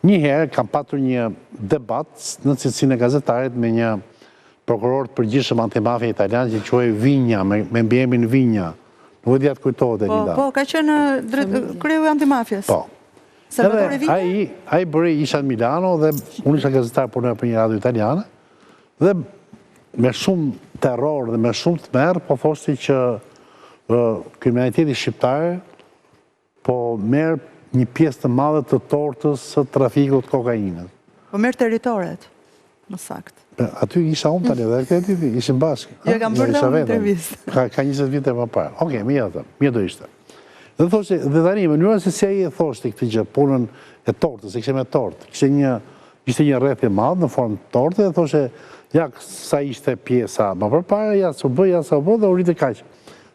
Një herë kam patur një debat në cilësinë e gazetarit me një prokuror të përgjithshëm antimafia italian që quhej Vinja, me mbiemrin Vinja. Nuk e di atë kujtohet e një da. Po, ka qenë kreu i antimafjes. Po. Ai bëri isha në Milano dhe unë isha gazetar punoj për një radio italiane dhe me shumë terror dhe me shumë tmerr po thoshti që kriminaliteti shqiptar po merr një pjesë të madhe të tortës së trafikut të kokainës. Po merr territoret, më saktë. Aty isha unë tani dhe këti ishim bashkë. Jo, kam bërë dhe unë intervistë. Ka 20 vite më parë. Oke, mirë do ishte. Dhe thoshte, dhe tani, mënyra se si ai e thoshte këtë gjë, punën e tortës, e kishte me tortë. Ishte një rrethje madh në formë torte dhe thoshte, ja sa ishte pjesa më përpara, ja sa u bë dhe u rritë kaq.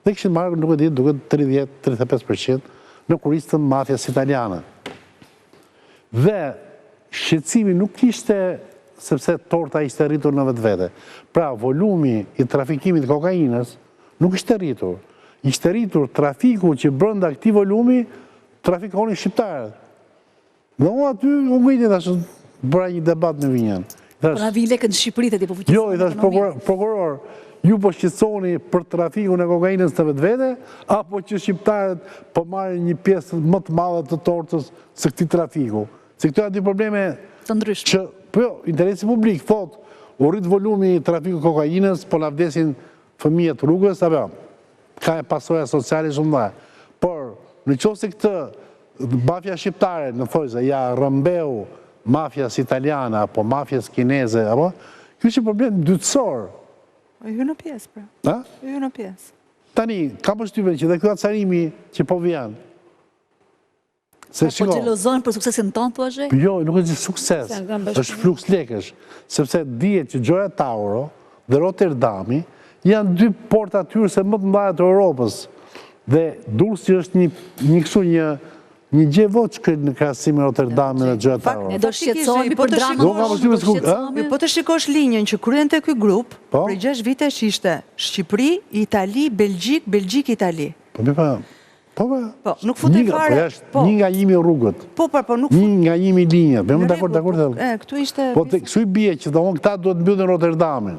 Dhe kishin marrë, nuk e di, duket 30-35% në kurriz të mafjas italiane. Dhe shqetësimi nuk ishte sepse torta ishte rritur në vetvete. Pra, volumi i trafikimit kokainës nuk ishte rritur. Ishte rritur trafiku që brenda këtij volumi trafikonin shqiptarët. Dhe unë aty u ngritë tash bëra një debat në Vinjën. Po na vin lekë në Shqipëri ti po fuqizohet. Jo, i thash prokuror, ju po shqetësoni për trafikun e kokainës të vetvete apo që shqiptarët po marrin një pjesë më të madhe të tortës së këtij trafiku? Se këto janë dy probleme të ndryshme. Po, interesi publik thot, u rrit volumi i trafikut kokainës, po na vdesin fëmijët rrugës, apo ka pasoja sociale shumë mëdha. Por në qoftë se këtë mafia shqiptare, në thojse, ja rrëmbeu mafjas italiane apo mafjas kineze, apo ky është problem dytësor. Po ju në pjesë, pra. Ha? Ju në pjesë. Tani, ka përshtypjen që dhe ky acarimi që po vjen. Po xhelozojnë për suksesin tonë, thua Zhe? Jo, nuk është sukses, është fluks lekësh, sepse dihet që Gioia Tauro dhe Rotterdami janë dy porta hyrëse më të mëdha të Europës. Dhe Durrësi është një gjë voçkë në krahasim me Rotterdamin dhe Gioia Tauro. Ne do shqetësohemi për dramën. Po të shikosh linjën që kryente ky grup, për 6 vite që ishte Shqipëri, Itali, Belgjik, Belgjik, Itali. Po, nuk futen fare. Një nga jimi rrugët. Po, nuk futen. Një nga jimi linjët. Bëjmë dakord. Këtu ishte... Po, kështu i bie që këta duhet mbyllin Rotterdamin.